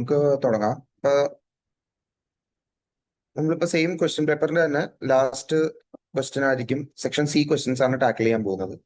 നമുക്ക് തുടങ്ങാം. നമ്മളിപ്പോ സെയിം ക്വസ്റ്റ്യൻ പേപ്പറിന്റെ തന്നെ ലാസ്റ്റ് ക്വസ്റ്റ്യൻ ആയിരിക്കും. സെക്ഷൻ സി ക്വസ്റ്റ്യൻസ് ആണ് ടാക്കിൾ ചെയ്യാൻ പോകുന്നത്.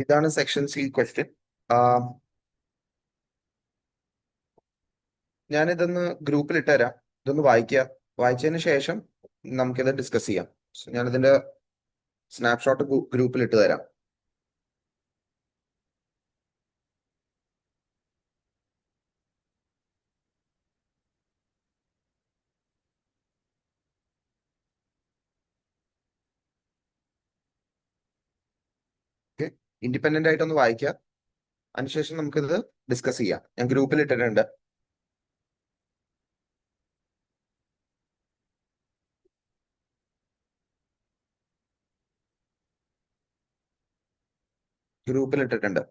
ഇതാണ് സെക്ഷൻ സി ക്വസ്റ്റ്യൻ. ഞാനിതൊന്ന് ഗ്രൂപ്പിൽ ഇട്ടുതരാം. ഇതൊന്ന് വായിക്കുക. വായിച്ചതിന് ശേഷം നമുക്കിത് ഡിസ്കസ് ചെയ്യാം. ഞാനിതിന്റെ സ്നാപ്ഷോട്ട് ഗ്രൂപ്പിൽ ഇട്ട് തരാം. ഓക്കെ, ഇൻഡിപെൻഡന്റ് ആയിട്ടൊന്ന് വായിക്കുക. അതിനുശേഷം നമുക്കിത് ഡിസ്കസ് ചെയ്യാം. ഞാൻ ഗ്രൂപ്പിൽ ഇട്ടിട്ടുണ്ട്. ഗ്രൂപ്പിൽ ഇട്ടിട്ടുണ്ട്.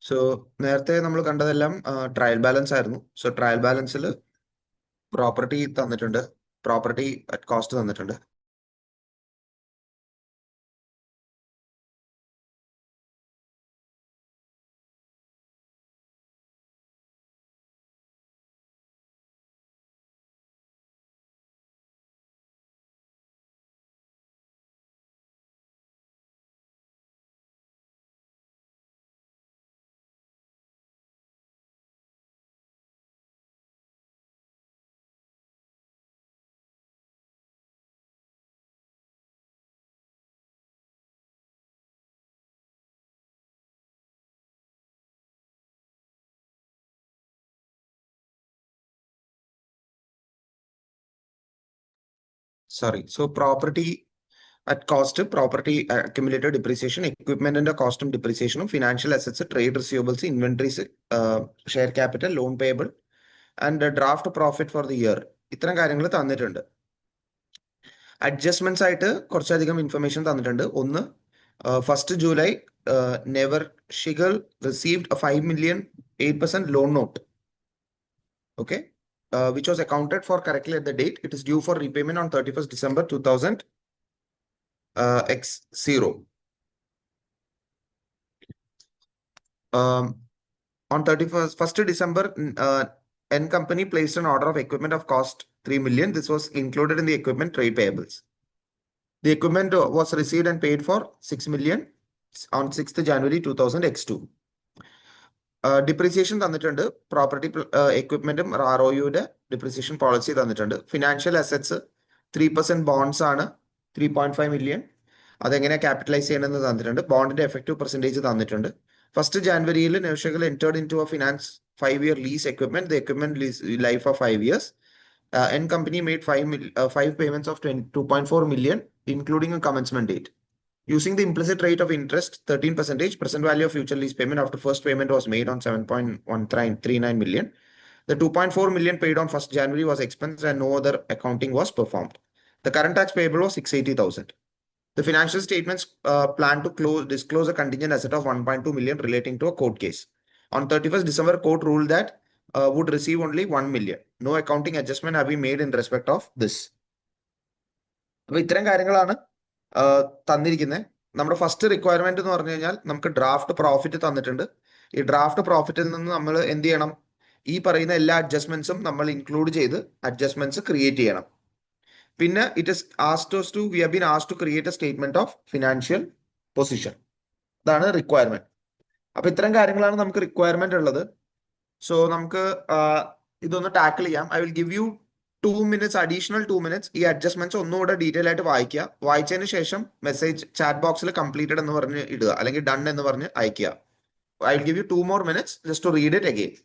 സോ നേരത്തെ നമ്മൾ കണ്ടതെല്ലാം ട്രയൽ ബാലൻസ് ആയിരുന്നു. സോ ട്രയൽ ബാലൻസിൽ പ്രോപ്പർട്ടി തന്നിട്ടുണ്ട്, പ്രോപ്പർട്ടി അറ്റ് കോസ്റ്റ് തന്നിട്ടുണ്ട്. Sorry, so property at cost, property accumulated depreciation, എക്വിപ്മെന്റിന്റെ കോസ്റ്റും ഡിപ്രീസിയേഷനും, financial assets, trade receivables, inventories, share capital, loan payable and draft profit for the year, ഇത്തരം കാര്യങ്ങൾ തന്നിട്ടുണ്ട്. അഡ്ജസ്റ്റ്മെന്റ്സ് ആയിട്ട് കുറച്ചധികം ഇൻഫർമേഷൻ തന്നിട്ടുണ്ട്. ഒന്ന്, 1st July, നെവർ ഷിഗൽ received 5 million 8% loan note. Okay, which was accounted for correctly at the date. It is due for repayment on 31st December 2000 X0. On 1st December, N company placed an order of equipment of cost 3 million. This was included in the equipment trade payables. The equipment was received and paid for 6 million on 6th January 2000 X2. Depreciation തന്നിട്ടുണ്ട്. Property എക്വിപ്മെന്റും ROUയുടെ depreciation policy തന്നിട്ടുണ്ട്. Financial assets 3% bonds ആണ് 3.5 million. അതെങ്ങനെ capitalise ചെയ്യണമെന്ന് തന്നിട്ടുണ്ട്. ബോണ്ടിന്റെ effective percentage തന്നിട്ടുണ്ട്. 1st January Navshagal entered into a finance 5-year lease equipment. The equipment lease life of 5 years. N company made 5 payments of 2.4 million, including a commencement date. Using the implicit rate of interest 13%, present value of future lease payment after first payment was made on 7.139 million. The 2.4 million paid on 1st January was expensed and no other accounting was performed. The current tax payable was 680,000. The financial statements plan to disclose a contingent asset of 1.2 million relating to a court case. On 31st December, court ruled that would receive only 1 million. No accounting adjustment have been made in respect of this. അപ്പോൾ ഇത്തരം കാര്യങ്ങളാണ് തന്നിരിക്കുന്നത്. നമ്മുടെ first requirement എന്ന് പറഞ്ഞു കഴിഞ്ഞാൽ നമുക്ക് draft profit തന്നിട്ടുണ്ട്. ഈ ഡ്രാഫ്റ്റ് പ്രോഫിറ്റിൽ നിന്ന് നമ്മൾ എന്ത് ചെയ്യണം? ഈ പറയുന്ന എല്ലാ അഡ്ജസ്റ്റ്മെന്റ്സും നമ്മൾ ഇൻക്ലൂഡ് ചെയ്ത് അഡ്ജസ്റ്റ്മെന്റ്സ് ക്രിയേറ്റ് ചെയ്യണം. പിന്നെ we have been asked to create a statement of financial position. അതാണ് റിക്വയർമെന്റ്. അപ്പൊ ഇത്തരം കാര്യങ്ങളാണ് നമുക്ക് റിക്വയർമെന്റ് ഉള്ളത്. സോ നമുക്ക് ഇതൊന്ന് ടാക്കിൾ ചെയ്യാം. I will give you 2 minutes, additional 2 minutes. ഈ അഡ്ജസ്റ്റ്മെന്റ്സ് ഒന്നുകൂടെ ഡീറ്റെയിൽ ആയിട്ട് വായിക്കുക. വായിച്ചതിന് ശേഷം മെസ്സേജ് ചാറ്റ് ബോക്സിൽ കംപ്ലീറ്റഡ് എന്ന് പറഞ്ഞ് ഇടുക, അല്ലെങ്കിൽ ഡൺ എന്ന് പറഞ്ഞ് അയക്കുക. I will give you 2 more minutes just to read it again.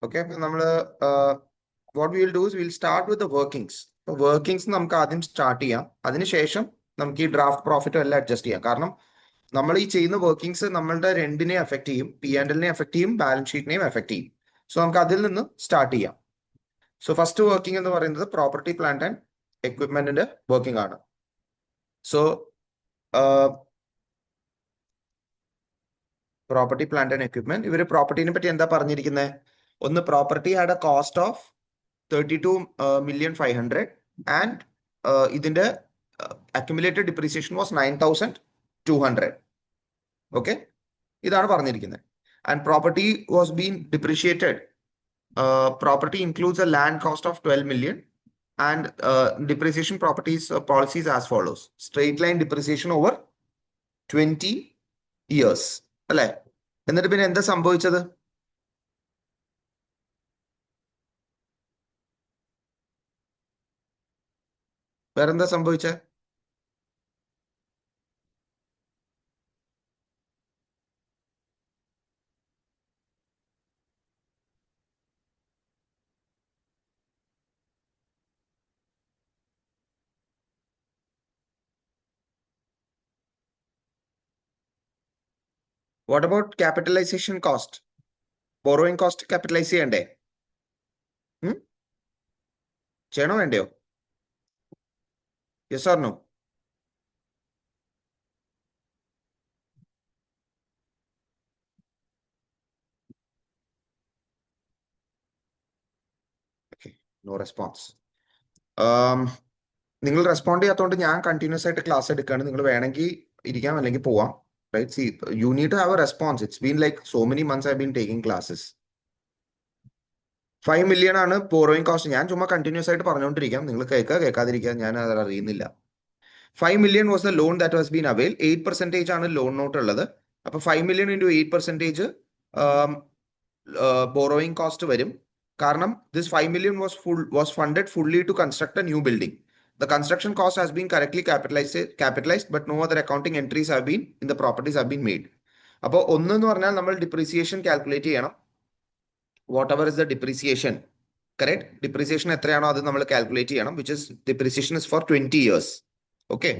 Okay, അപ്പൊ നമ്മള് what we will do is will start with workings. Workings നമുക്ക് ആദ്യം സ്റ്റാർട്ട് ചെയ്യാം. അതിനുശേഷം നമുക്ക് ഈ ഡ്രാഫ്റ്റ് പ്രോഫിറ്റും എല്ലാം അഡ്ജസ്റ്റ് ചെയ്യാം. കാരണം നമ്മൾ ഈ ചെയ്യുന്ന വർക്കിംഗ്സ് നമ്മളുടെ രണ്ടിനെ എഫക്ട് ചെയ്യും, P&L എഫക്ട് ചെയ്യും, ബാലൻസ് ഷീറ്റിനെയും എഫക്ട് ചെയ്യും. സോ നമുക്ക് അതിൽ നിന്ന് സ്റ്റാർട്ട് ചെയ്യാം. സോ ഫസ്റ്റ് വർക്കിംഗ് എന്ന് പറയുന്നത് പ്രോപ്പർട്ടി പ്ലാന്റ് ആൻഡ് എക്വിപ്മെന്റിന്റെ വർക്കിംഗ് ആണ്. So property plant and equipment, ഇവര് പ്രോപ്പർട്ടിനെ പറ്റി എന്താ പറഞ്ഞിരിക്കുന്നത്? ഒന്ന്, property had A cost of 32,500,000 and ഇതിന്റെ അക്യുമുലേറ്റഡ് ഡിപ്രീസിയേഷൻ വാസ് 9,200. ഓക്കെ, ഇതാണ് പറഞ്ഞിരിക്കുന്നത്. And property was been depreciated. Property includes a land cost of 12 million and depreciation properties policies as follows: straight line depreciation over 20 years. അല്ലെ? എന്നിട്ട് പിന്നെ എന്താ സംഭവിച്ചത്? വേറെന്താ സംഭവിച്ചത്? What about capitalization cost? Borrowing cost capitalise ചെയ്യണ്ടേ? ചെയ്യണോ വേണ്ടയോ? Yes or no? Okay, no response. നിങ്ങൾ റെസ്പോണ്ട് ചെയ്യാത്തതുകൊണ്ട് ഞാൻ കണ്ടിന്യൂസ് ആയിട്ട് ക്ലാസ് എടുക്കുകയാണ്. നിങ്ങൾ വേണമെങ്കിൽ ഇരിക്കാം, അല്ലെങ്കിൽ പോവാം. Right? See, you need to have a response. It's been like so many months I've been taking classes. 5 million ആണ് ബോറോയിങ് കോസ്റ്റ്. ഞാൻ ചുമ്മാ കണ്ടിന്യൂസ് ആയിട്ട് പറഞ്ഞുകൊണ്ടിരിക്കാം, നിങ്ങൾ കേൾക്കാതിരിക്കാം, ഞാൻ അത് അറിയുന്നില്ല. 5 million was the loan that was been availed. 8% ആണ് ലോൺ നോട്ട് ഉള്ളത്. അപ്പൊ 5 million into 8% ബോറോയിങ് കോസ്റ്റ് വരും. കാരണം this 5 million was funded fully to construct a new building. The construction cost has been correctly capitalized, but no other accounting entries have been in the properties have been made. അപ്പോൾ ഒന്നെന്ന് പറഞ്ഞാൽ നമ്മൾ depreciation calculate ചെയ്യണം. Whatever is the depreciation, correct depreciation എത്രയാണോ അത് നമ്മൾ calculate ചെയ്യണം, which is depreciation is for 20 years. Okay,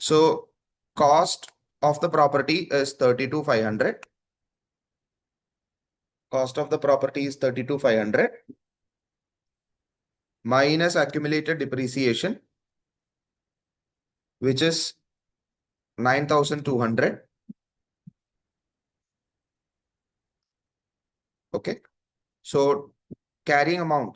so cost of the property is 32,500. Cost of the property is 32,500 minus accumulated depreciation, which is 9,200. Okay, so carrying amount,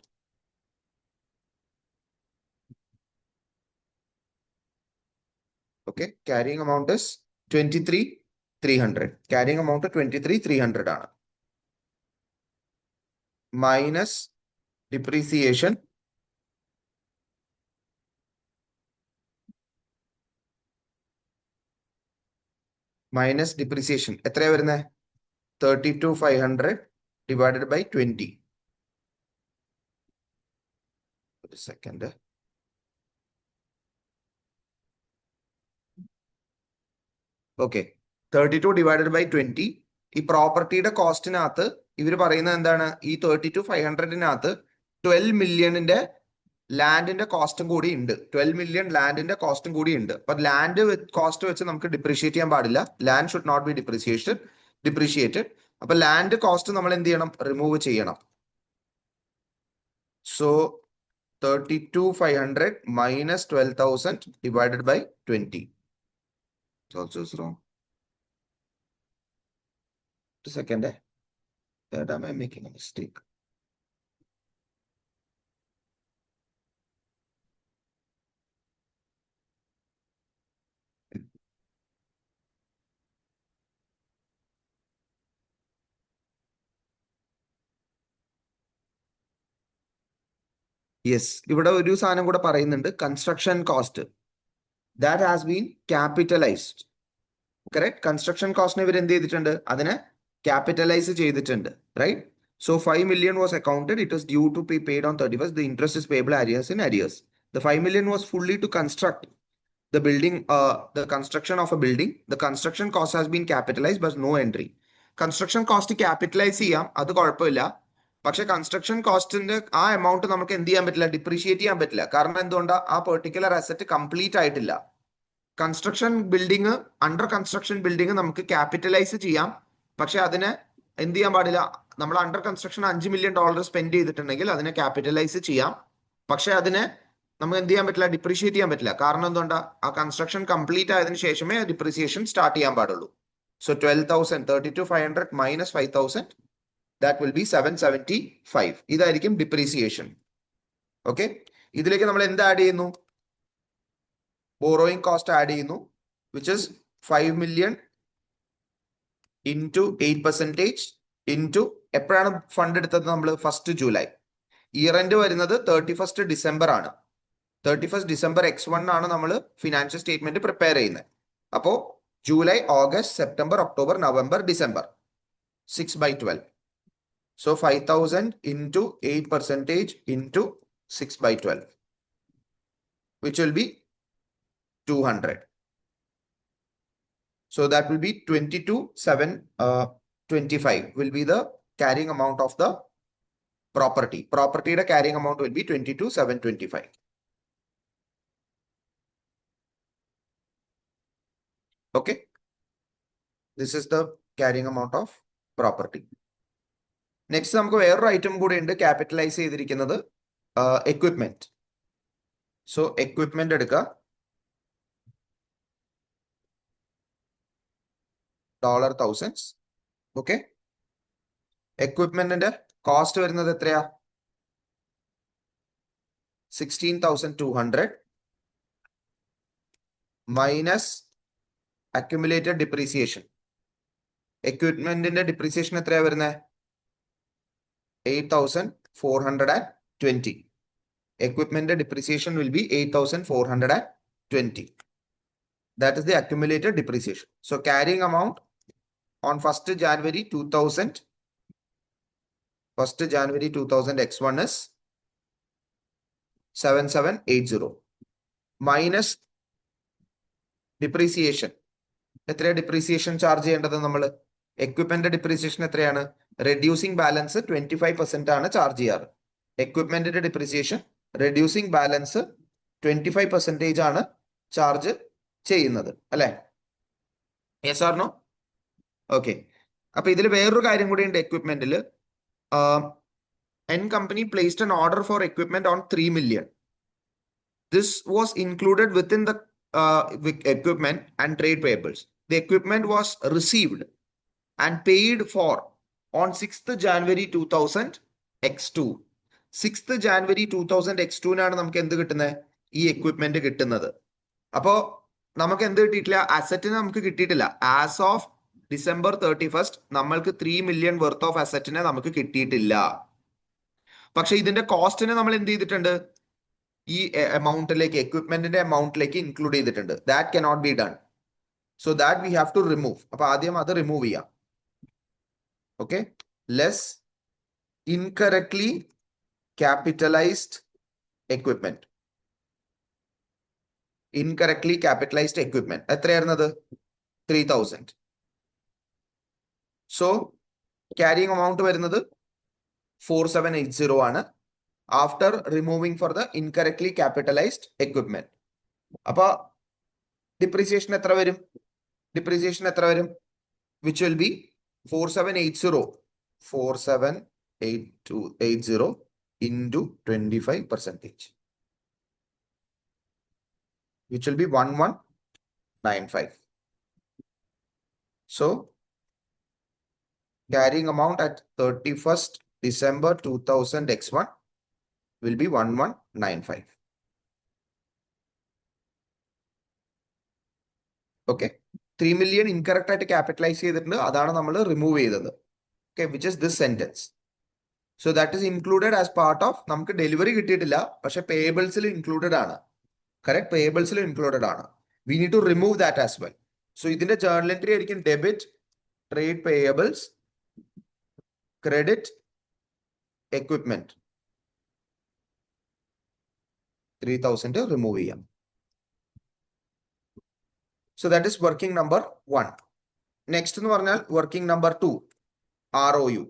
okay, carrying amount is 23,300. Carrying amount 23,300 ആണ്. Minus depreciation എത്രയാ വരുന്നത്? 32,500 divided by 20. ഒരു second. Okay, 32 divided by 20. ഈ പ്രോപ്പർട്ടിയുടെ കോസ്റ്റിനകത്ത് ഇവർ പറയുന്നത് എന്താണ്? ഈ 32,500-നകത്ത് 12 million ലാൻഡിന്റെ കോസ്റ്റും കൂടി ഉണ്ട്. 12 million ലാൻഡിന്റെ കോസ്റ്റും കൂടി ഉണ്ട്. അപ്പൊ ലാൻഡ് കോസ്റ്റ് വെച്ച് നമുക്ക് ഡിപ്രീഷിയേറ്റ് ചെയ്യാൻ പാടില്ല. Land should not be depreciated. അപ്പൊ ലാൻഡ് കോസ്റ്റ് നമ്മൾ എന്ത് ചെയ്യണം? റിമൂവ് ചെയ്യണം. So 32,500 minus 12,000 divided by 20. It's also wrong. Just a second. That am I making a mistake? Yes, ഇവിടെ ഒരു സാധനം കൂടെ പറയുന്നുണ്ട്, construction cost that has been capitalised. Correct, construction കോസ്റ്റിനെ ഇവർ എന്ത് ചെയ്തിട്ടുണ്ട്? അതിനെ ക്യാപിറ്റലൈസ് ചെയ്തിട്ടുണ്ട്. Right? So 5 million was accounted. It was due to be paid on 31st. The interest is payable arrears in arrears. The 5 million was fully to construct the building, the construction of a building. The construction cost has been capitalized but no entry. Construction cost capitalise ചെയ്യാം, അത് കുഴപ്പമില്ല. പക്ഷെ construction കോസ്റ്റിന്റെ ആ amount നമുക്ക് എന്ത് ചെയ്യാൻ പറ്റില്ല? Depreciate ചെയ്യാൻ പറ്റില്ല. കാരണം എന്തുകൊണ്ടാ? ആ പെർട്ടിക്കുലർ അസറ്റ് കംപ്ലീറ്റ് ആയിട്ടില്ല. Construction building, under construction building നമുക്ക് ക്യാപിറ്റലൈസ് ചെയ്യാം. പക്ഷെ അതിന് എന്ത് ചെയ്യാൻ പാടില്ല? നമ്മൾ അണ്ടർ കൺസ്ട്രക്ഷൻ $5 million സ്പെൻഡ് ചെയ്തിട്ടുണ്ടെങ്കിൽ അതിനെ ക്യാപിറ്റലൈസ് ചെയ്യാം. പക്ഷെ അതിനെ നമുക്ക് എന്ത് ചെയ്യാൻ പറ്റില്ല? ഡിപ്രീഷിയേറ്റ് ചെയ്യാൻ പറ്റില്ല. കാരണം എന്തുകൊണ്ടാ? ആ കൺസ്ട്രക്ഷൻ കംപ്ലീറ്റ് ആയതിനു ശേഷമേ ഡിപ്രീസിയേഷൻ സ്റ്റാർട്ട് ചെയ്യാൻ പാടുള്ളൂ. So 12,000 32,500 minus 5,000 that will be 775. ഇതായിരിക്കും ഡിപ്രീസിയേഷൻ. ഓക്കെ, ഇതിലേക്ക് നമ്മൾ എന്ത് ആഡ് ചെയ്യുന്നു? ബോറോയിങ് കോസ്റ്റ് ആഡ് ചെയ്യുന്നു, which is 5 million into 8% into എപ്പോഴാണ് ഫണ്ട് എടുത്തത് നമ്മൾ? 1st July. ഇയർ എൻഡ് വരുന്നത് 31st December ആണ്. 31st December X1 ആണ് നമ്മൾ ഫിനാൻഷ്യൽ സ്റ്റേറ്റ്മെന്റ് പ്രിപ്പയർ ചെയ്യുന്നത്. അപ്പോ July, August, September, October, November, December 6/12. So 5,000 into 8% into 6/12, which will be 200. So that will be 22,725 will be the carrying amount of the property. Property the carrying amount will be 22,725. Okay, this is the carrying amount of property. Next നമുക്ക് വേറൊരു item കൂടെ ഉണ്ട് capitalise ചെയ്തിരിക്കുന്നത്, equipment. So equipment എടുക്കുക, $1000. Okay, എക്വിപ്മെന്റിന്റെ cost വരുന്നത് എത്രയാ? 16,200 minus accumulated depreciation. എക്വിപ്മെന്റിന്റെ depreciation എത്രയാ വരുന്നത്? 8,420. Equipment depreciation will be 8,420. That is the accumulated depreciation. So carrying amount on 1st January 2000, 1st January 2000 X1 is 7780 minus depreciation. എത്ര depreciation charge ചെയ്യേണ്ടത് നമ്മൾ? Equipment depreciation എത്രയാണ്? Reducing balance 25% ആണ് charge ചെയ്യാറ്. എക്വിപ്മെന്റിന്റെ depreciation reducing balance 25% ആണ് charge ചെയ്യുന്നത്, അല്ലെ? Yes or no? Okay, അപ്പൊ ഇതിൽ വേറൊരു കാര്യം കൂടി ഉണ്ട്. എക്വിപ്മെന്റിൽ N company placed an order for equipment on 3 million. This was included within the equipment and trade payables. The equipment was received and paid for on 6th January 2000 X2. 6th January 2000 X2 നമുക്ക് എന്ത് കിട്ടുന്നത്? ഈ equipment കിട്ടുന്നത്. അപ്പോ നമുക്ക് എന്ത് കിട്ടിയിട്ടില്ല? അസറ്റിന് നമുക്ക് കിട്ടിയിട്ടില്ല. ആസ് ഓഫ് December 31st നമ്മൾക്ക് 3 million വർത്ത് ഓഫ് അസറ്റിനെ നമുക്ക് കിട്ടിയിട്ടില്ല. പക്ഷെ ഇതിന്റെ കോസ്റ്റിനെ നമ്മൾ എന്ത് ചെയ്തിട്ടുണ്ട്? ഈ എമൗണ്ടിലേക്ക്, എക്വിപ്മെന്റിന്റെ എമൗണ്ടിലേക്ക് ഇൻക്ലൂഡ് ചെയ്തിട്ടുണ്ട്. That cannot be done. So that we have to remove. അപ്പൊ ആദ്യം അത് റിമൂവ് ചെയ്യാം. Okay, less incorrectly capitalised equipment. Incorrectly capitalised equipment എത്രയായിരുന്നത്? 3,000. സോ ക്യാരിങ് എമൗണ്ട് വരുന്നത് 4780 ആണ്, after removing for the incorrectly capitalised equipment. അപ്പൊ ഡിപ്രീസിയേഷൻ എത്ര വരും? ഡിപ്രീസിയേഷൻ എത്ര വരും? Which will be 4780 into 25%, which will be 1195. So carrying amount at 31st December 2000 X1 will be 1195. Okay, 3 million incorrect ആയിട്ട് capitalise ചെയ്തിട്ടുണ്ട്, അതാണ് നമ്മൾ റിമൂവ് ചെയ്തത്. Okay, which is this sentence. So that is included as part of, നമുക്ക് delivery കിട്ടിയിട്ടില്ല, പക്ഷെ പേയബിൾസിൽ included ആണ്. കറക്റ്റ്, പേയബിൾസിൽ ഇൻക്ലൂഡഡ് ആണ്. We need to remove that as well. So ഇതിന്റെ ജേർണൽ എൻട്രി ആയിരിക്കും debit trade payables, credit equipment. 3,000 remove ചെയ്യാം. So that is working number 1. Next എന്ന് പറഞ്ഞാൽ working number 2, ROU.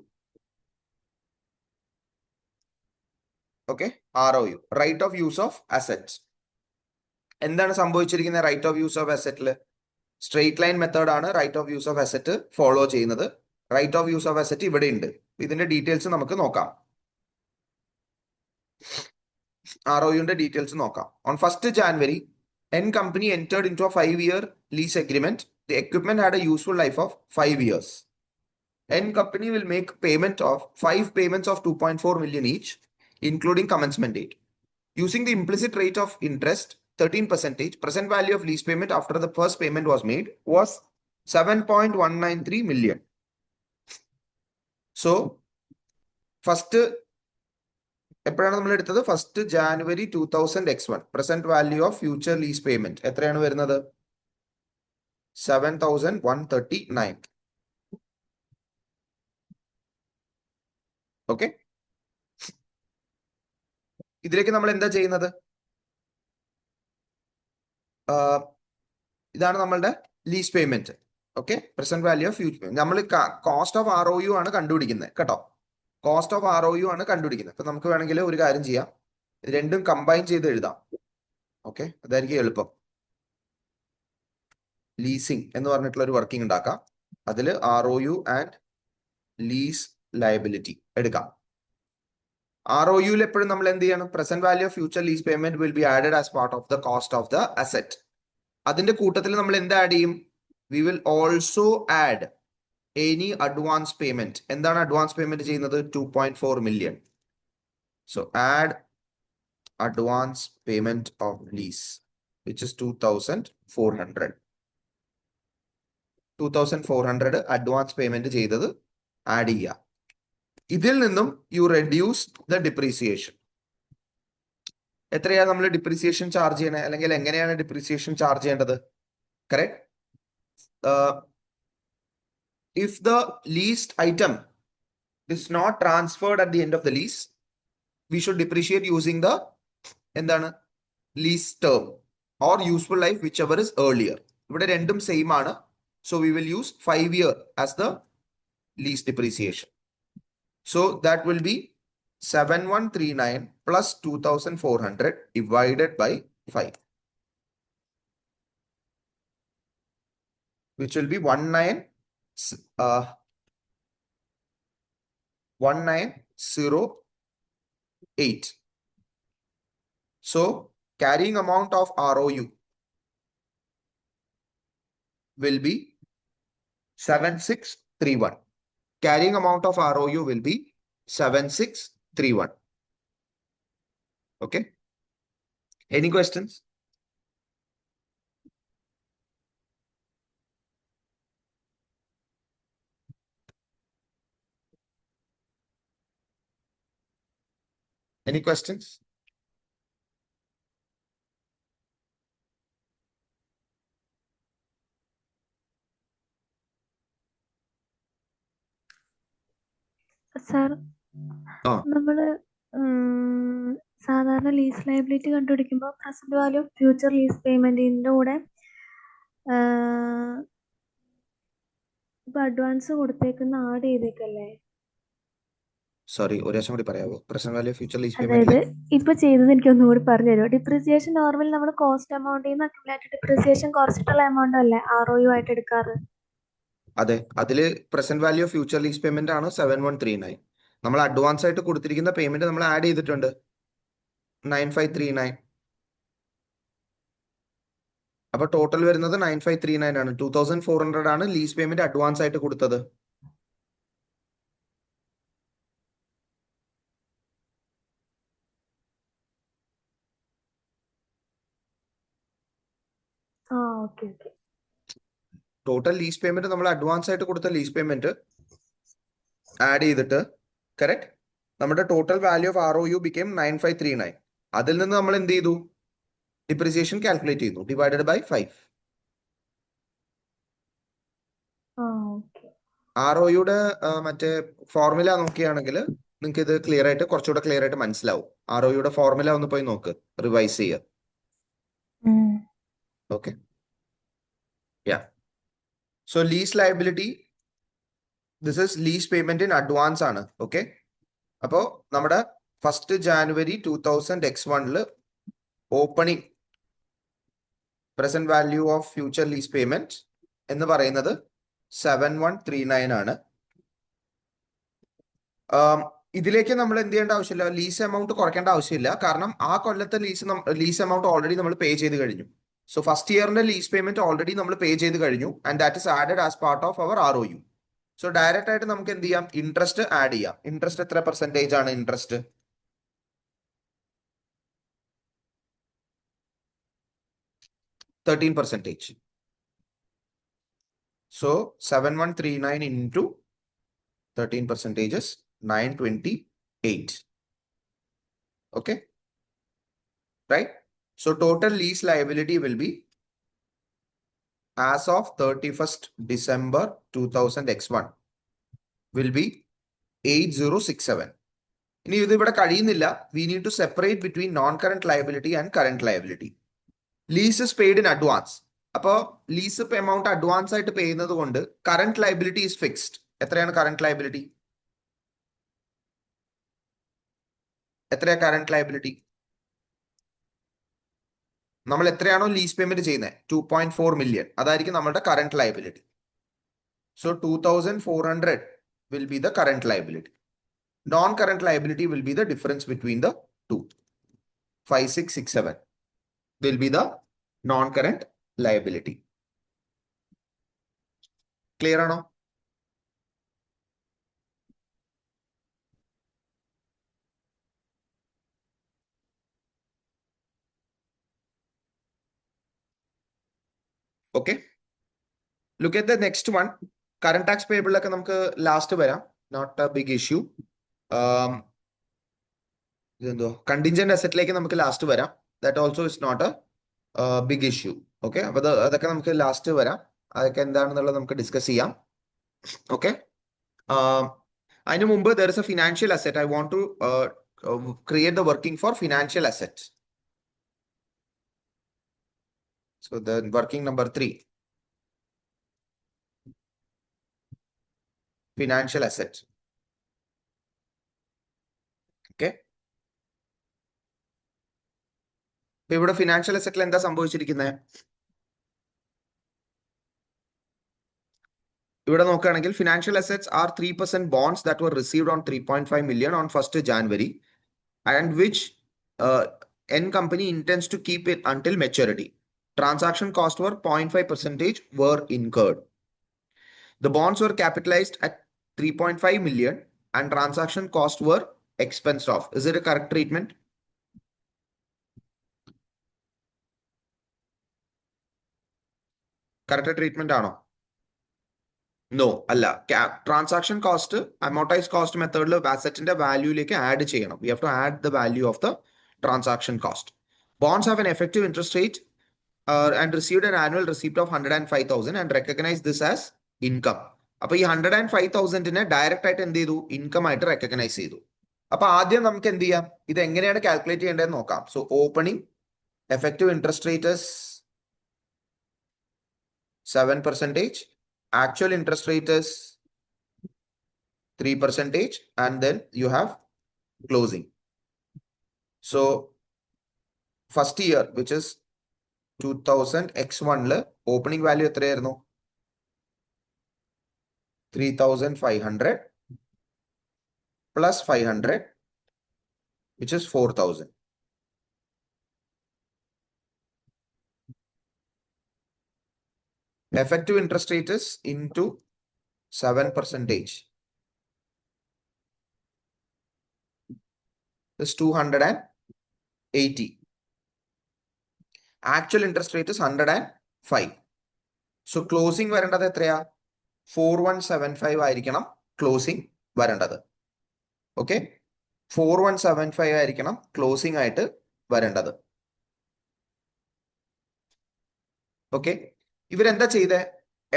Okay, ROU, right of use of assets. എന്താണ് സംഭവിച്ചിരിക്കുന്നത് right of use of അസറ്റിൽ? Straight line method ആണ് right of use of asset follow ചെയ്യുന്നത്. Right of use of asset ഇവിടെ ഉണ്ട്. ഇതിന്റെ ഡീറ്റെയിൽസ് നമുക്ക് നോക്കാം. ROUന്റെ ഡീറ്റെയിൽസ് നോക്കാം. On 1st January, N company entered into a 5-year lease agreement. The equipment had a useful life of 5 years. N company will make payment of 5 payments of 2.4 million each, including commencement date. Using the implicit rate of interest, 13%, present value of lease payment after the first payment was made was 7.193 million. So, first, എപ്പോഴാണ് നമ്മൾ എടുത്തത്? 1st January 2000 X1. Present value of future lease payment എത്രയാണ് വരുന്നത്? 7,139. Okay, ഇതിലേക്ക് നമ്മൾ എന്താ ചെയ്യുന്നത്? ഇതാണ് നമ്മളുടെ lease payment. Okay, present value of future. നമ്മൾ കോസ്റ്റ് ഓഫ് ROU ആണ് കണ്ടുപിടിക്കുന്നത് കേട്ടോ. കോസ്റ്റ് ഓഫ് ROU ആണ് കണ്ടുപിടിക്കുന്നത്. അപ്പൊ നമുക്ക് വേണമെങ്കിൽ ഒരു കാര്യം ചെയ്യാം, രണ്ടും കമ്പൈൻ ചെയ്ത് എഴുതാം. ഓക്കെ, അതായിരിക്കും എളുപ്പം. ലീസിംഗ് എന്ന് പറഞ്ഞിട്ടുള്ള ഒരു വർക്കിംഗ് ഉണ്ടാക്കാം. അതിൽ ROU ആൻഡ് ലീസ് ലയബിലിറ്റി എടുക്കാം. ROUയിൽ എപ്പോഴും നമ്മൾ എന്ത് ചെയ്യണം? Present value of future lease payment will be added as part of the cost of the asset. അതിന്റെ കൂട്ടത്തിൽ നമ്മൾ എന്ത് ആഡ് ചെയ്യും? We will also add any advance payment. എന്താണ് അഡ്വാൻസ് പേയ്മെന്റ് ചെയ്യുന്നത്? 2.4 million. So add advance payment of lease which is 2,400. 2,400 advance payment ചെയ്തത് add ചെയ്യുക. ഇതിൽ നിന്നും യു റെഡ്യൂസ് ദ ഡിപ്രീസിയേഷൻ. എത്രയാണ് നമ്മൾ ഡിപ്രീസിയേഷൻ ചാർജ് ചെയ്യണേ, അല്ലെങ്കിൽ എങ്ങനെയാണ് ഡിപ്രീസിയേഷൻ ചാർജ് ചെയ്യേണ്ടത്? Correct. If the leased item is not transferred at the end of the lease, we should depreciate using the എന്താണ് lease term or useful life whichever is earlier. ഇവിടെ രണ്ടും same ആണ്. So we will use 5 year as the lease depreciation. So that will be 7,139 plus 2,400 divided by 5, which will be 1908. So carrying amount of ROU will be 7631. Carrying amount of ROU will be 7631. Okay. Any questions? Any questions? Sir, നമ്മള് സാധാരണ lease liability കണ്ടുപിടിക്കുമ്പോൾ present value of future lease പേയ്മെന്റിന്റെ കൂടെ ഇപ്പൊ advance കൊടുത്തേക്കുന്ന add ചെയ്തേക്കല്ലേ? Sorry, ഒരു പ്രാവശ്യം കൂടി പറയാമോ? പ്രസന്റ് വാല്യൂ ഫ്യൂച്ചർ ലീസ് അതായത് പേയ്മെന്റ് ഇപ്പൊ ചെയ്തത് എനിക്ക് ഒന്നുകൂടി പറഞ്ഞു തരുമോ? ഡിപ്രീസിയേഷൻ നോർമൽ നമ്മൾ കോസ്റ്റ് എമൗണ്ടിൽ നിന്ന് അക്യുമുലേറ്റഡ് ഡിപ്രീസിയേഷൻ കുറച്ചിട്ടുള്ള എമൗണ്ട് അല്ലേ ROU ആയിട്ട് എടുക്കാറ്? അതെ, അതില് present value of future lease payment ആണ് 7,139. നമ്മൾ അഡ്വാൻസ് ആയിട്ട് കൊടുത്തിരിക്കുന്ന പേയ്മെന്റ് നമ്മൾ ആഡ് ചെയ്തിട്ടുണ്ട് 9,539. അപ്പൊ ടോട്ടൽ വരുന്നത് 9,539 ആണ്. 2,400 ആണ് ലീസ് പേയ്മെന്റ് അഡ്വാൻസ് ആയിട്ട് കൊടുത്തത്. ടോട്ടൽ ലീസ് പേയ്മെന്റ് നമ്മൾ അഡ്വാൻസ് ആയിട്ട് കൊടുത്ത ലീസ് പേയ്മെന്റ് ആഡ് ചെയ്തിട്ട് കറക്റ്റ് നമ്മുടെ total value of ROU became 9,539. അതിൽ നിന്ന് നമ്മൾ എന്ത് ചെയ്തു? ഡിപ്രീസിയേഷൻ കാൽക്കുലേറ്റ് ചെയ്തു, ഡിവൈഡഡ് ബൈ 5. ROUയുടെ മറ്റേ ഫോർമുല നോക്കിയാണെങ്കിൽ നിങ്ങൾക്ക് ഇത് ക്ലിയർ ആയിട്ട് കുറച്ചുകൂടെ ക്ലിയർ ആയിട്ട് മനസ്സിലാവും. ROUയുടെ ഫോർമുല ഒന്ന് പോയി നോക്ക്, റിവൈസ് ചെയ്യുക. Okay, yeah. So lease liability, this is lease payment in advance ആണ്. ഓക്കെ, അപ്പോ നമ്മുടെ 1st January 2000 X1 opening present value of future lease payment എന്ന് പറയുന്നത് 7139 ആണ്. ഇതിലേക്ക് നമ്മൾ എന്ത് ചെയ്യേണ്ട ആവശ്യമില്ല, ലീസ് എമൗണ്ട് കുറയ്ക്കേണ്ട ആവശ്യമില്ല. കാരണം ആ കൊല്ലത്തെ ലീസ് എമൗണ്ട് ഓൾറെഡി നമ്മൾ പേ ചെയ്ത് കഴിഞ്ഞു. സോ ഫസ്റ്റ് ഇയറിന്റെ ലീസ് പേയ്മെന്റ് ഓൾറെഡി നമ്മൾ പേ ചെയ്ത് കഴിഞ്ഞു and that is added as part of our ROU. So direct ആയിട്ട് നമുക്ക് എന്ത് ചെയ്യാം, ഇൻട്രസ്റ്റ് ആഡ് ചെയ്യാം. ഇൻട്രസ്റ്റ് എത്ര പെർസെന്റേജ് ആണ് interest? 13%. So 7139 into 13% is 928. Okay, right? So total lease liability will be as of 31st December 2000 X1 will be 8067. ഇനി ഇത് ഇവിടെ കഴിയുന്നില്ല. We need to separate between non-current liability and current liability. Lease is paid in advance. അപ്പോൾ lease amount advance ആയിട്ട് പേ ചെയ്യുന്നത് കൊണ്ട് current liability is fixed. എത്രയാണ് current liability? എത്രയാ കറന്റ് ലയബിലിറ്റി? നമ്മൾ എത്രയാണോ ലീസ് പേയ്മെന്റ് ചെയ്യുന്നത് 2.4 million, അതായിരിക്കും നമ്മുടെ current liability. So 2400 will be the current liability. Non-current liability will be the difference between the two. 5667 will be the non-current liability. Clear ആണോ? Okay. Look at the next one. Current tax payable ഒക്കെ നമുക്ക് last വരാം. Not a big issue. ഇതെന്തോ contingent അസറ്റിലേക്ക് നമുക്ക് last വരാം. That also is not a big issue. Okay. അപ്പൊ അതൊക്കെ നമുക്ക് ലാസ്റ്റ് വരാം. അതൊക്കെ എന്താണെന്നുള്ളത് നമുക്ക് ഡിസ്കസ് ചെയ്യാം. Okay. അതിനു മുമ്പ് there is a financial asset. I want to create the working for financial assets. So the working number 3. Financial assets. Okay. ഇപ്പൊ ഇവിടെ ഫിനാൻഷ്യൽ അസറ്റിൽ എന്താ സംഭവിച്ചിരിക്കുന്നത്? ഇവിടെ നോക്കുകയാണെങ്കിൽ financial assets R 3% bonds that were received on 3.5 million on 1st January and which N company intends to keep it until maturity. Transaction cost were 0.5% were incurred. The bonds were capitalized at 3.5 million and transaction cost were expensed off. Is it a correct treatment? Correct treatment ആണോ? No അല്ല. Transaction cost amortise cost മെത്തേഡിൽ അസറ്റിന്റെ വാല്യൂയിലേക്ക് add ചെയ്യണം. We have to add the value of the transaction cost. Bonds have an effective interest rate and received an annual receipt of 105,000 and recognise this as income. അപ്പൊ ഈ 105,000 direct ആയിട്ട് എന്ത് ചെയ്തു? Income ആയിട്ട് റെക്കഗ്നൈസ് ചെയ്തു. അപ്പൊ ആദ്യം നമുക്ക് എന്ത് ചെയ്യാം, ഇത് എങ്ങനെയാണ് കാൽക്കുലേറ്റ് ചെയ്യേണ്ടതെന്ന് നോക്കാം. So opening effective interest rate 7%. Actual interest rate is 3%, and then you have closing. So first year, which is 2000 X1 opening value എത്രയായിരുന്നു? 3,500 plus 500, which is 4,000. Effective interest rate is into 7%. Is 280. Actual interest rate is 105. So closing വരേണ്ടത് എത്രയാ? 4175 ആയിരിക്കണം closing വരേണ്ടത്. Okay, 4175 ആയിരിക്കണം closing ആയിട്ട് വരേണ്ടത്. Okay, ഇവരെന്താ ചെയ്തേ?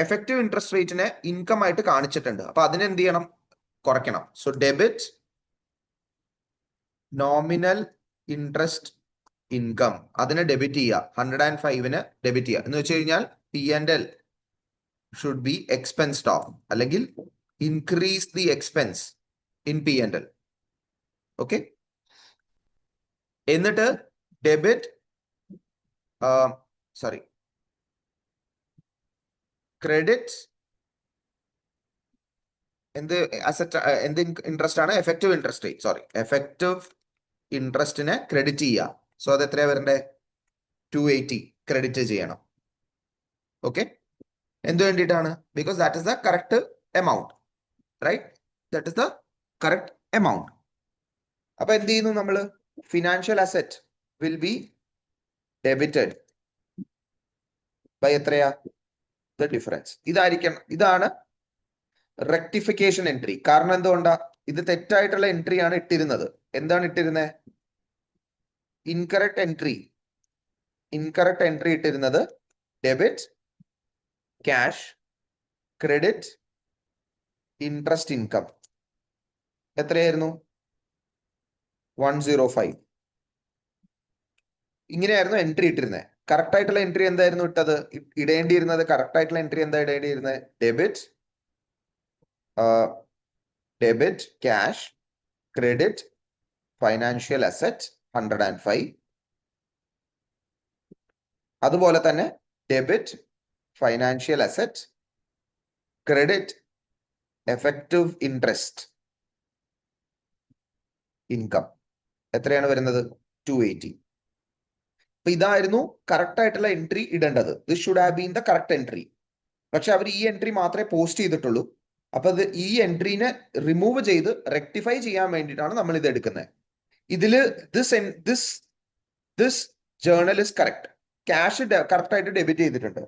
എഫക്റ്റീവ് ഇൻട്രസ്റ്റ് റേറ്റിനെ ഇൻകം ആയിട്ട് കാണിച്ചിട്ടുണ്ട്. അപ്പൊ അതിനെന്ത് ചെയ്യണം? കുറയ്ക്കണം. So debit nominal interest income, അതിനെ ഡെബിറ്റ് ചെയ്യുക. 105ന് ഡെബിറ്റ് ചെയ്യുക എന്ന് വെച്ച് കഴിഞ്ഞാൽ P&L should be expensed off, അല്ലെങ്കിൽ increase the expense in P&L. Okay, എന്നിട്ട് ഡെബിറ്റ് ക്രെഡിറ്റ് എന്ത് അസറ്റ് എന്ത് ഇൻട്രസ്റ്റ് ആണ്? Effective interest rate. Sorry, effective ഇൻട്രസ്റ്റിനെ ക്രെഡിറ്റ് ചെയ്യുക. സോ അത് എത്രയാ വരണ്ടേ? 280 ക്രെഡിറ്റ് ചെയ്യണം. ഓക്കെ, എന്ത് വേണ്ടിയിട്ടാണ്? Because that is the correct amount, right? That is the correct amount. അപ്പൊ എന്ത് ചെയ്യുന്നു നമ്മള്? Financial asset will be debited by എത്രയാ? The difference. ഇതാണ് റെക്ടിഫിക്കേഷൻ എൻട്രി. കാരണം എന്തുകൊണ്ടാ? ഇത് തെറ്റായിട്ടുള്ള എൻട്രി ആണ് ഇട്ടിരുന്നത്. എന്താണ് ഇട്ടിരുന്നത്? ഇൻകറക്റ്റ് എൻട്രി ഇട്ടിരുന്നത് debit cash credit interest income. എത്രയായിരുന്നു? 105. ഇങ്ങനെയായിരുന്നു എൻട്രി ഇട്ടിരുന്നത്. കറക്റ്റ് ആയിട്ടുള്ള എൻട്രി എന്തായിരുന്നു ഇടേണ്ടിയിരുന്നത്? കറക്റ്റ് ആയിട്ടുള്ള എൻട്രി എന്താ ഇടേണ്ടിയിരുന്നത്? Debit cash credit financial asset 105. അതുപോലെ തന്നെ debit financial asset credit effective interest income. എത്രയാണ് വരുന്നത്? 280. അപ്പൊ ഇതായിരുന്നു കറക്റ്റ് ആയിട്ടുള്ള എൻട്രി ഇടേണ്ടത്. This should have been the correct entry. പക്ഷെ അവർ ഈ എൻട്രി മാത്രമേ പോസ്റ്റ് ചെയ്തിട്ടുള്ളൂ. അപ്പൊ ഈ എൻട്രീനെ റിമൂവ് ചെയ്ത് റെക്ടിഫൈ ചെയ്യാൻ വേണ്ടിയിട്ടാണ് നമ്മൾ ഇത് എടുക്കുന്നത്. ഇതില് this journal is correct. Cash correct ആയിട്ട് ഡെബിറ്റ് ചെയ്തിട്ടുണ്ട്,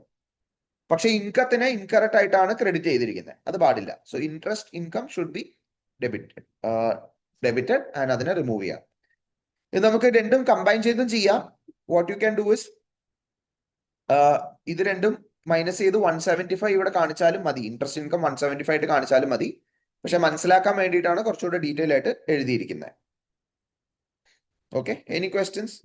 പക്ഷെ ഇൻകത്തിനെ ഇൻകറക്റ്റ് ആയിട്ടാണ് ക്രെഡിറ്റ് ചെയ്തിരിക്കുന്നത്. അത് പാടില്ല. So interest income should be debited and അതിനെ റിമൂവ് ചെയ്യാം. ഇത് നമുക്ക് രണ്ടും കമ്പൈൻ ചെയ്തും ചെയ്യാം. What you can do is ഇത് രണ്ടും മൈനസ് ചെയ്ത് 175 ഇവിടെ കാണിച്ചാലും മതി. ഇൻട്രസ്റ്റ് ഇൻകം 175 ആയിട്ട് കാണിച്ചാലും മതി. പക്ഷെ മനസ്സിലാക്കാൻ വേണ്ടിയിട്ടാണ് കുറച്ചുകൂടെ ഡീറ്റെയിൽ ആയിട്ട് എഴുതിയിരിക്കുന്നത്. Okay, any questions?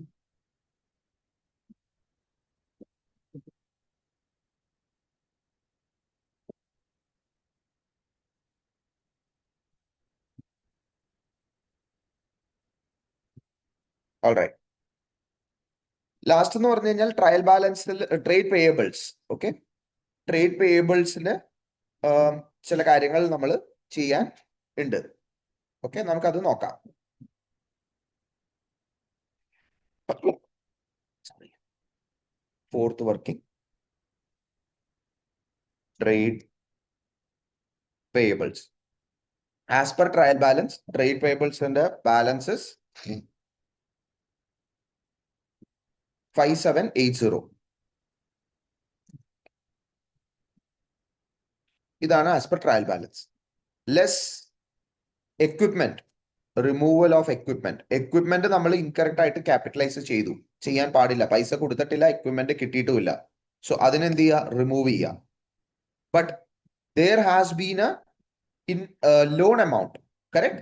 Alright. Last എന്ന് പറഞ്ഞു കഴിഞ്ഞാൽ ട്രയൽ ബാലൻസിൽ ട്രേഡ് പേയബിൾസ്. ഓക്കെ, ട്രേഡ് പേയബിൾസിന് ചില കാര്യങ്ങൾ നമ്മൾ ചെയ്യാൻ ഉണ്ട്. ഓക്കെ, നമുക്കത് നോക്കാം. Fourth working trade payables. As per trial balance trade പേയബിൾസിന്റെ ബാലൻസസ് 5780. ഇതാണ് as per trial balance. Less equipment, removal of equipment നമ്മൾ ഇൻകറക്റ്റ് ആയിട്ട് ക്യാപിറ്റലൈസ് ചെയ്യാൻ പാടില്ല. പൈസ കൊടുത്തിട്ടില്ല, എക്വിപ്മെന്റ് കിട്ടിയിട്ടുമില്ല. സോ അതിനെന്ത് ചെയ്യുക? റിമൂവ് ചെയ്യുക. But there has been a loan amount, correct?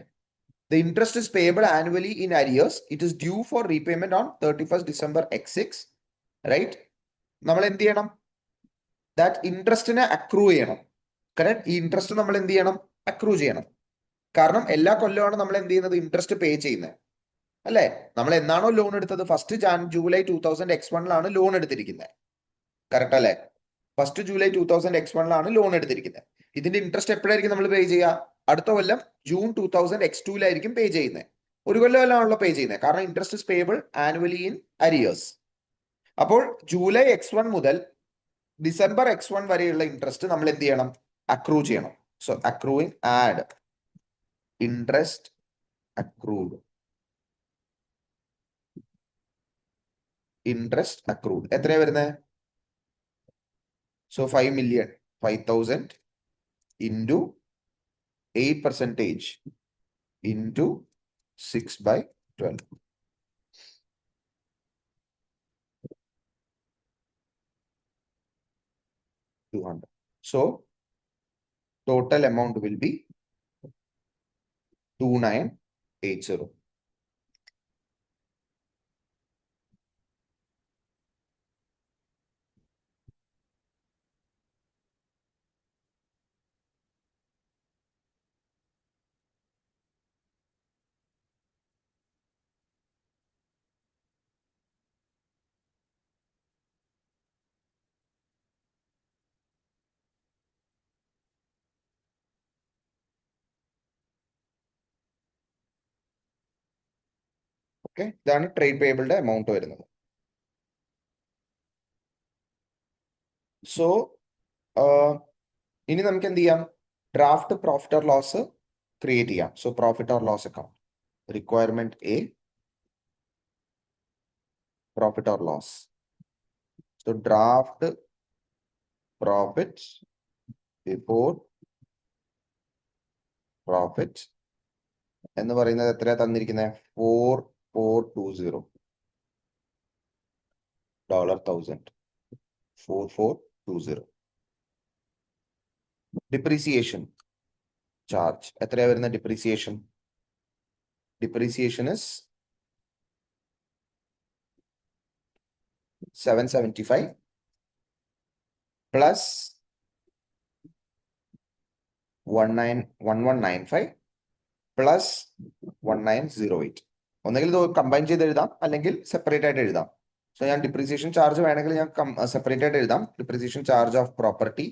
The interest is payable annually in arrears. It is due for repayment on 31st December x6, right? നമ്മൾ എന്ത് ചെയ്യണം? ദാറ്റ് ഇൻട്രസ്റ്റിനെ അക്രൂ ചെയ്യണം. കറക്റ്റ്? ഈ interest നമ്മൾ എന്ത് ചെയ്യണം? അക്രൂ ചെയ്യണം. കാരണം എല്ലാ കൊല്ലമാണ് നമ്മൾ എന്ത് ചെയ്യുന്നത്? ഇൻട്രസ്റ്റ് പേ ചെയ്യുന്നത്, അല്ലെ? നമ്മൾ എന്നാണോ ലോൺ എടുത്തത്, ഫസ്റ്റ് ജൂലൈ 2000x1 ലോൺ എടുത്തിരിക്കുന്നത്, കറക്റ്റ് അല്ലെ? ഫസ്റ്റ് ജൂലൈ 2000x1 ലോൺ എടുത്തിരിക്കുന്നത്. ഇതിന്റെ ഇൻട്രസ്റ്റ് എപ്പോഴായിരിക്കും നമ്മൾ പേ ചെയ്യുക? അടുത്ത കൊല്ലം ജൂൺ 2000x2 പേ ചെയ്യുന്നത്. ഒരു കൊല്ലമല്ലാണല്ലോ പേ ചെയ്യുന്നത്, കാരണം interest is payable annually in arrears. അപ്പോൾ ജൂലൈ x1 മുതൽ ഡിസംബർ x1 വരെയുള്ള ഇൻട്രസ്റ്റ് നമ്മൾ എന്ത് ചെയ്യണം? അക്രൂ ചെയ്യണം. So accruing, add interest accrued. Interest accrued എത്രയാ വരുന്നത്? So 5 million, 5,000 into 8% into 6/12. So total amount will be 2980. Okay, ഇതാണ് ട്രേഡ് പേയബിളിന്റെ എമൗണ്ട് വരുന്നത്. സോ ഇനി നമുക്ക് എന്ത് ചെയ്യാം, draft profit or loss create ചെയ്യാം. So profit or loss account, requirement A, profit or loss. So draft profit before profit എന്ന് പറയുന്നത് എത്രയാ തന്നിരിക്കുന്നത്? 4420 $1,000. 4420. ഡിപ്രീസിയേഷൻ ചാർജ് എത്രയാ വരുന്ന? Depreciation is 775 plus 1195 plus 1908. ഒന്നെങ്കിൽ ഇത് കമ്പൈൻ ചെയ്ത് എഴുതാം, അല്ലെങ്കിൽ സെപ്പറേറ്റ് ആയിട്ട് എഴുതാം. സോ ഞാൻ ഡിപ്രീസിയേഷൻ ചാർജ് വേണമെങ്കിൽ ഞാൻ സെപ്പറേറ്റ് ആയിട്ട് എഴുതാം. Depreciation charge of property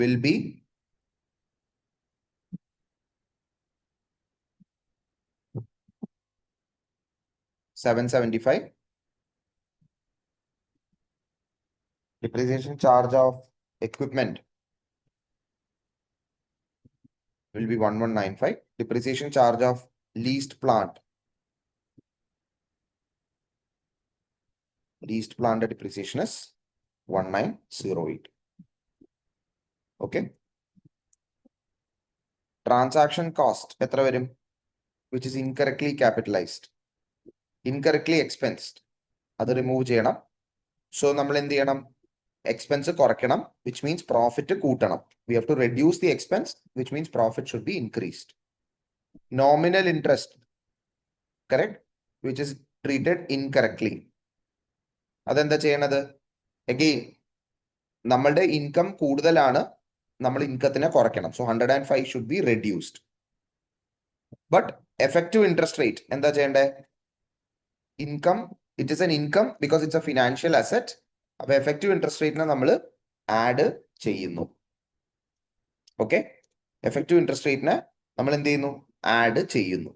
will be 775. Depreciation charge of equipment will be 1195. Depreciation charge of leased plant depreciation is 1908. Okay. Transaction cost എത്ര വരും? Which is incorrectly capitalized, incorrectly expensed. അത് remove ചെയ്യണം. So നമ്മൾ എന്ത് ചെയ്യണം? Expense കുറയ്ക്കണം, which means profit കൂട്ടണം. We have to reduce the expense, which means profit should be increased. Nominal interest, correct, which is treated incorrectly. അതെന്താ ചെയ്യണത്? Again നമ്മളുടെ ഇൻകം കൂടുതലാണ്, നമ്മൾ ഇൻകത്തിനെ കുറയ്ക്കണം. So 105 should be reduced. But effective interest rate എന്താ ചെയ്യണ്ടേ? Income, it is an income because it's A financial asset. അപ്പൊ effective interest റേറ്റിനെ നമ്മൾ ആഡ് ചെയ്യുന്നു. ഓക്കെ, എഫക്റ്റീവ് ഇൻട്രസ്റ്റ് റേറ്റിനെ നമ്മൾ എന്ത് ചെയ്യുന്നു? ആഡ് ചെയ്യുന്നു.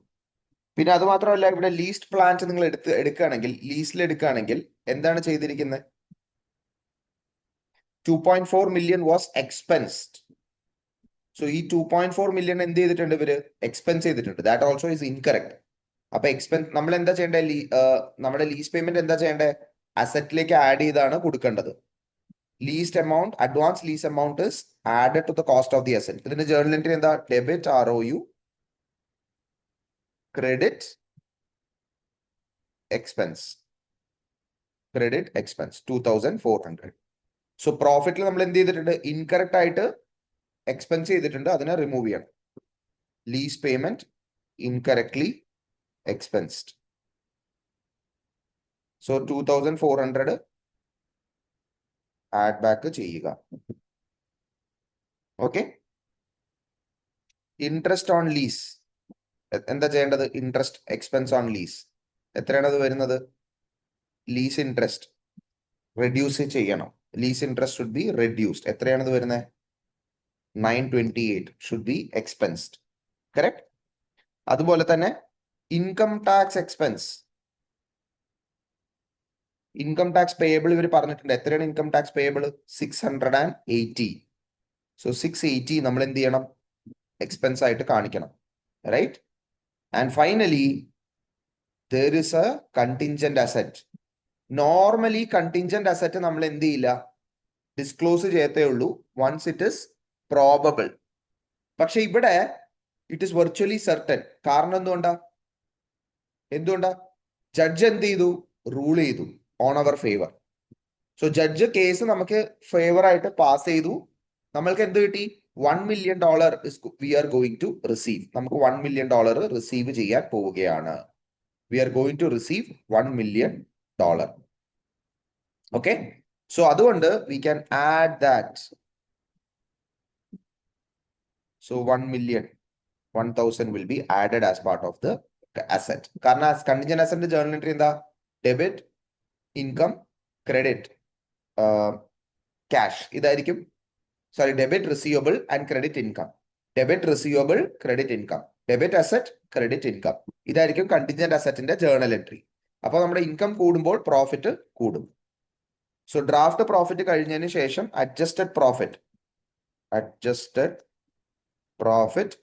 പിന്നെ അത് മാത്രമല്ല, ഇവിടെ ലീസ്ഡ് പ്ലാന്റ് നിങ്ങൾ എടുക്കുകയാണെങ്കിൽ, ലീസിൽ എടുക്കുകയാണെങ്കിൽ എന്താണ് ചെയ്തിരിക്കുന്നത്? 2.4 million വാസ് എക്സ്പെൻസ്ഡ്. സോ ഈ 2.4 million എന്ത് ചെയ്തിട്ടുണ്ട്? ഇവര് എക്സ്പെൻസ് ചെയ്തിട്ടുണ്ട്. That also is incorrect. അപ്പൊ എക്സ്പെൻസ് നമ്മൾ എന്താ ചെയ്യേണ്ടത്? നമ്മുടെ ലീസ് പേയ്മെന്റ് എന്താ ചെയ്യേണ്ടത്? അസറ്റിലേക്ക് ആഡ് ചെയ്താണ് കൊടുക്കേണ്ടത്. Leased amount, advance lease amount is added to the cost of the asset. ഇതിന്റെ ജേർണൽ എൻട്രി എന്താ? Debit ROU, credit expense, 2400. So പ്രോഫിറ്റിൽ നമ്മൾ എന്ത് ചെയ്തിട്ടുണ്ട്? ഇൻകറക്റ്റ് ആയിട്ട് എക്സ്പെൻസ് ചെയ്തിട്ടുണ്ട്, അതിനെ റിമൂവ് ചെയ്യണം. Lease payment incorrectly expensed. So 2400 add back ചെയ്യുക. ഓക്കെ. ഇൻട്രസ്റ്റ് ഓൺ ലീസ് എന്താ ചെയ്യേണ്ടത്? ഇൻട്രസ്റ്റ് എക്സ്പെൻസ് ഓൺ ലീസ് എത്രയാണ് അത് വരുന്നത്? ലീസ് ഇൻട്രസ്റ്റ് റെഡ്യൂസ് ചെയ്യണം. Lease interest should be reduced. എത്രയാണ് അത് വരുന്നത്? 928 ഷുഡ് ബി എക്സ്പെൻസ്ഡ്. കറക്റ്റ്. അതുപോലെ തന്നെ income tax expense, income tax payable ഇവർ പറഞ്ഞിട്ടുണ്ട്. എത്രയാണ് ഇൻകം ടാക്സ് പേയബിൾ? 680. സോ 680 നമ്മൾ എന്ത് ചെയ്യണം? എക്സ്പെൻസ് ആയിട്ട് കാണിക്കണം. Right. And finally there is a contingent asset. Normally contingent asset നമ്മൾ എന്ത് ചെയ്യില്ല? ഡിസ്ക്ലോസ് ചെയ്യത്തേ ഉള്ളൂ once it is probable. പക്ഷെ ഇവിടെ ഇറ്റ് ഇസ് വെർച്വലി സർട്ടൻ. കാരണം എന്തുകൊണ്ടാ? ജഡ്ജ് എന്ത് ചെയ്തു? റൂൾ ചെയ്തു on our favour. So judge case നമുക്ക് ഫേവർ ആയിട്ട് പാസ് ചെയ്തു. നമ്മൾക്ക് എന്ത് കിട്ടി? $1 million we are going to receive. നമുക്ക് $1 million റിസീവ് ചെയ്യാൻ പോവുകയാണ്. We are going to receive $1 million. Okay. So അതുകൊണ്ട് we can add that. So 1,000 will be added as part of the asset. കാരണം കണ്ടിൻജന്റ് അസറ്റിന്റെ ജേർണൽ എൻട്രി എന്താ? Debit income, credit cash. ഇതായിരിക്കും. Sorry, debit receivable and credit income. Debit receivable credit income, debit asset credit income, ഇതായിരിക്കും contingent അസറ്റിന്റെ journal entry. അപ്പോൾ നമ്മുടെ income കൂടുമ്പോൾ profit കൂടും. സോ ഡ്രാഫ്റ്റ് പ്രോഫിറ്റ് കഴിഞ്ഞതിന് ശേഷം adjusted profit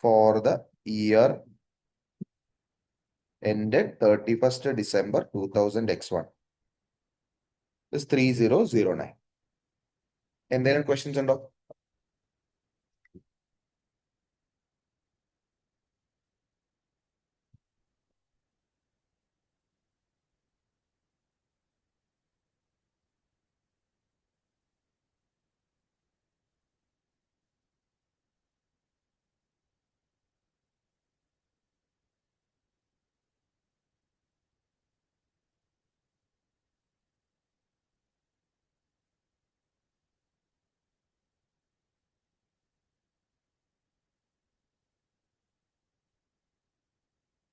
for the year ended 31st December 2000x1 is 3009. എന്തെങ്കിലും questions ഉണ്ടോ?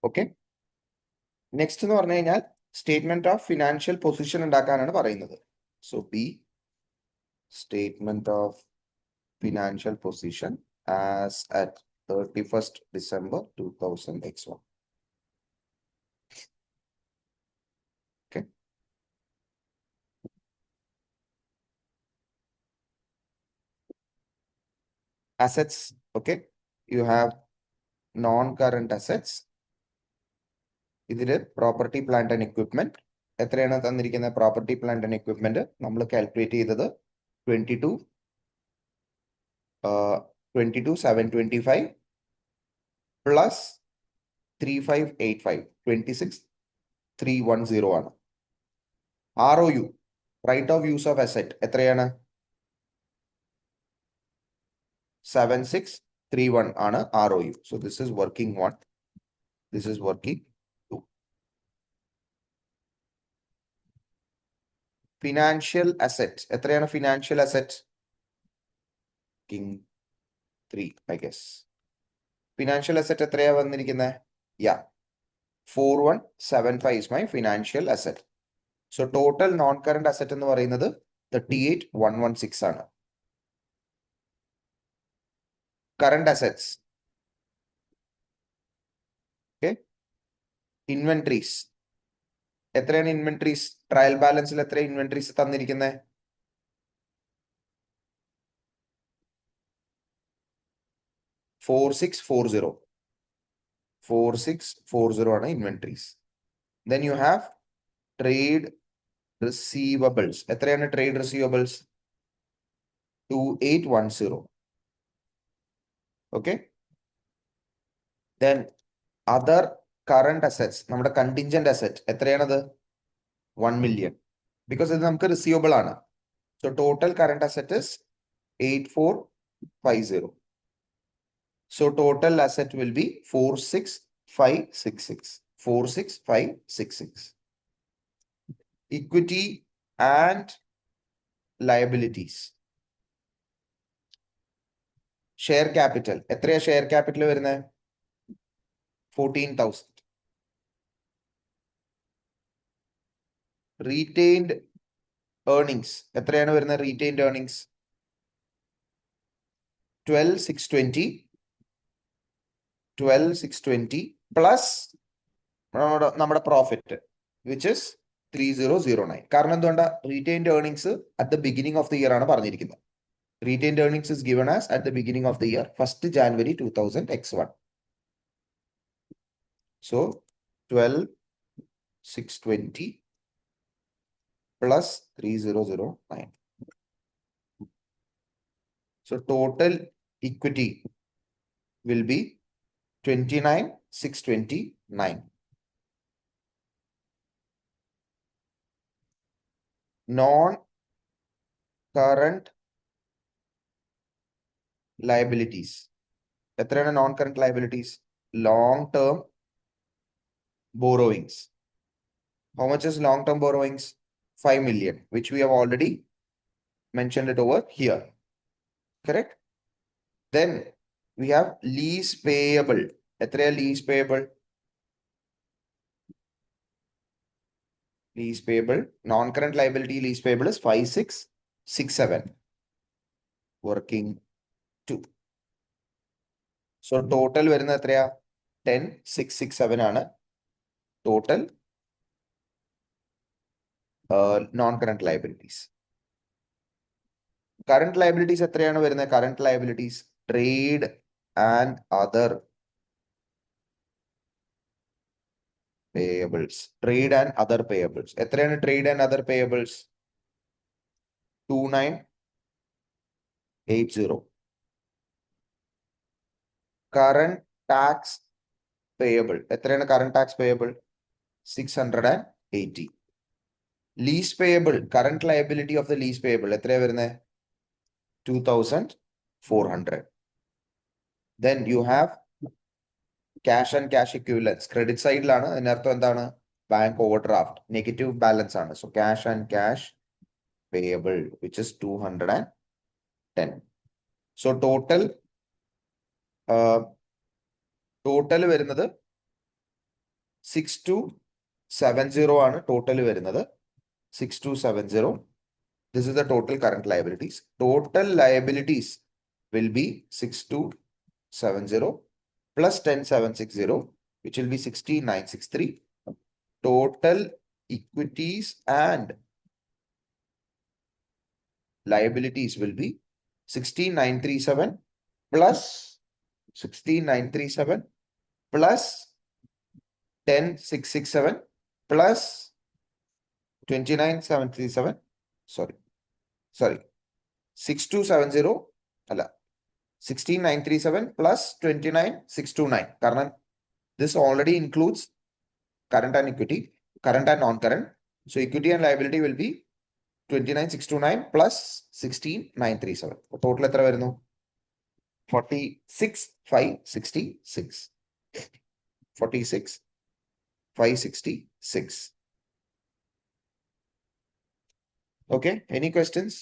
ഓക്കെ, നെക്സ്റ്റ് എന്ന് പറഞ്ഞു കഴിഞ്ഞാൽ സ്റ്റേറ്റ്മെന്റ് ഓഫ് ഫിനാൻഷ്യൽ പൊസിഷൻ ഉണ്ടാക്കാനാണ് പറയുന്നത്. So B statement of financial position as at 31st December 2000x1. Okay. Assets, okay. You have non-current assets. ഇതില് property plant and equipment എത്രയാണ് തന്നിരിക്കുന്നത്? പ്രോപ്പർട്ടി പ്ലാന്റ് ആൻഡ് എക്വിപ്മെന്റ് നമ്മൾ calculate ചെയ്തത് 22,725 plus 3,585 26,310 ആണ്. ROU right of use of asset എത്രയാണ്? 7631 ആണ് ROU. So this is working 1, this is working 2. Financial assets എത്രയാണ്? Financial asset 3, I guess. Financial asset എത്രയാ വന്നിരിക്കുന്നത്? 4175 is my financial asset. So total non-current asset എന്ന് പറയുന്നത് 38,116 ആണ്. Current assets, okay. Inventories എത്രയാണ്? Inventories trial ബാലൻസിൽ എത്ര ഇൻവെന്ററീസ് തന്നിരിക്കുന്നത്? 4640 ആണ് inventories. Then you have trade receivables. എത്രയാണ് trade receivables? 2810. Okay. Then other current assets, നമ്മുടെ contingent asset എത്രയാണത്? 1 million. Because ഇത് നമുക്ക് റിസീവബിൾ ആണ്. So total current asset is 8450. So total asset will be 46566. 46566. Equity and liabilities. Share capital എത്രയാ? Share capital വരുന്നത് 14,000. Retained earnings എത്രയാണ് വരുന്നത്? Retained earnings 12,620 plus നമ്മുടെ profit which is 3009. കാരണം എന്തുകൊണ്ടാ? Retained earnings at the beginning of the year ആണ് പറഞ്ഞിരിക്കുന്നത്. Retained earnings is given as at the beginning of the year, 1st January 2000x1. So 12,620 plus 3009. So total equity will be 29,629. Non-current liabilities. എത്രയാണ് non current liabilities? Long term borrowings. How much is long term borrowings? 5 million, which we have already mentioned it over here. Correct? Then we have lease payable. എത്രയാ lease payable? Lease payable, non-current liability lease payable is 5667. Working 2. So total വരുന്നത് എത്രയാ? 10,667 ആണ് total non current liabilities. Current liabilities എത്രയാണ് വരുന്നത്? Current liabilities trade and other payables. Trade and other payables എത്രയാണ്? Trade and other payables 2980. Current tax payable എത്രയാണ്? Current tax payable 680. Lease payable, current liability of the lease payable എത്രയാ വരുന്നത്? 2400. Then you have cash and cash equivalents. Credit സൈഡിലാണ്. അതിനർത്ഥം എന്താണ്? Bank overdraft negative balance ആണ്. So cash and cash payable which is 210. So total വരുന്നത് 6270 ആണ് total വരുന്നത്. 6270. This is the total current liabilities. Total liabilities will be 6270 plus 10760, which will be 16963. Total equities and liabilities will be 16937 plus 16937 plus 10667 plus 29737. Sorry, 6270 അല്ല 16937 plus 29629. കാരണം this already includes current and equity, current and non-current. So equity and liability will be 29629 plus 16937. Total എത്ര വരുന്നു? 46566. 46566. Okay, any questions?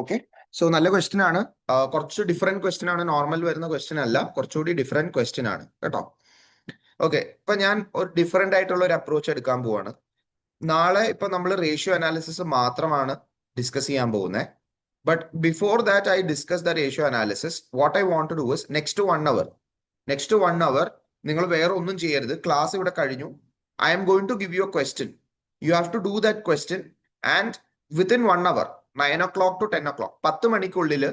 Okay, so നല്ല question ആണ്. കുറച്ച് different question ആണ്. Normal വരുന്ന question അല്ല, കുറച്ചുകൂടി ഡിഫറെന്റ് ക്വസ്റ്റ്യൻ ആണ് കേട്ടോ. ഓക്കെ, ഇപ്പൊ ഞാൻ ഒരു ഡിഫറെന്റ് ആയിട്ടുള്ള ഒരു അപ്രോച്ച് എടുക്കാൻ പോവാണ്. നാളെ ഇപ്പൊ നമ്മൾ റേഷ്യോ അനാലിസിസ് മാത്രമാണ് ഡിസ്കസ് ചെയ്യാൻ പോകുന്നത്. But before that I discuss the ratio analysis, what I want to do is next 1 hour നിങ്ങൾ വേറെ ഒന്നും ചെയ്യരുത്. ക്ലാസ് ഇവിടെ കഴിഞ്ഞു. I am going to give you a question. You have to do that question and within 1 hour 9 o'clock to 10 o'clock 10 മണിക്കുള്ളിൽ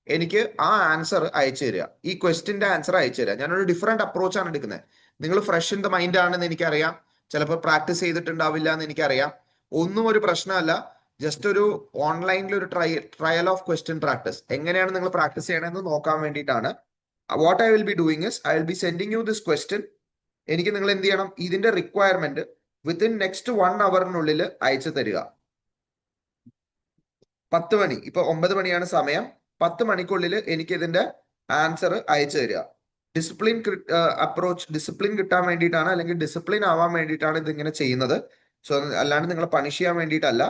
എനിക്ക് ആ answer അയച്ചു തരിക. ഈ ക്വസ്റ്റ്യന്റെ ആൻസർ അയച്ചു തരിക. ഞാനൊരു ഡിഫറെന്റ് അപ്രോച്ച് ആണ് എടുക്കുന്നത്. നിങ്ങൾ ഫ്രഷ് ഇൻ ദ മൈൻഡ് ആണെന്ന് എനിക്കറിയാം. ചിലപ്പോൾ പ്രാക്ടീസ് ചെയ്തിട്ടുണ്ടാവില്ല എന്ന് എനിക്കറിയാം. ഒന്നും ഒരു പ്രശ്നമല്ല. ജസ്റ്റ് ഒരു ഓൺലൈനിൽ ഒരു ട്രയൽ ഓഫ് ക്വസ്റ്റ്യൻ പ്രാക്ടീസ് എങ്ങനെയാണ് നിങ്ങൾ പ്രാക്ടീസ് ചെയ്യണമെന്ന് നോക്കാൻ വേണ്ടിയിട്ടാണ്. What I will be doing is I will be sending you this question. എനിക്ക് നിങ്ങൾ എന്ത് ചെയ്യണം? ഇതിന്റെ റിക്വയർമെന്റ് വിത്തിൻ നെക്സ്റ്റ് 1 അവറിനുള്ളിൽ അയച്ചു തരിക. 10 മണി, ഇപ്പൊ 9 മണിയാണ് സമയം. 10 മണിക്കുള്ളിൽ എനിക്ക് ഇതിന്റെ ആൻസർ അയച്ചു തരിക. ഡിസിപ്ലിൻ അപ്രോച്ച്, ഡിസിപ്ലിൻ കിട്ടാൻ വേണ്ടിയിട്ടാണ്, അല്ലെങ്കിൽ ഡിസിപ്ലിൻ ആവാൻ വേണ്ടിയിട്ടാണ് ഇതിങ്ങനെ ചെയ്യുന്നത്. സോ അല്ലാണ്ട് നിങ്ങളെ പണിഷ് ചെയ്യാൻ വേണ്ടിയിട്ടല്ല.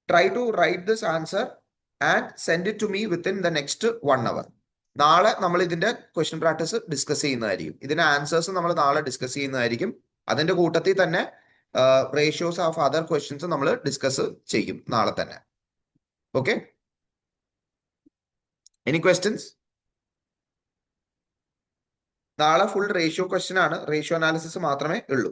Try to write this answer and send it to me within the next 1 hour. നാളെ നമ്മൾ ഇതിന്റെ ക്വസ്റ്റ്യൻ പ്രാക്ടീസ് ഡിസ്കസ് ചെയ്യുന്നതായിരിക്കും. ഇതിന്റെ ആൻസേഴ്സ് നമ്മൾ നാളെ ഡിസ്കസ് ചെയ്യുന്നതായിരിക്കും. അതിന്റെ കൂട്ടത്തിൽ തന്നെ റേഷ്യോസ് ഓഫ് അതർ ക്വസ്റ്റ്യൻസ് നമ്മൾ ഡിസ്കസ് ചെയ്യും നാളെ തന്നെ. Okay, any questions? നാളെ ഫുൾ റേഷ്യോ ക്വസ്റ്റ്യൻ ആണ്. റേഷ്യോ അനാലിസിസ് മാത്രമേ ഉള്ളൂ.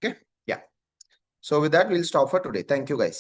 Okay, yeah. So with that, we'll stop for today. Thank you, guys.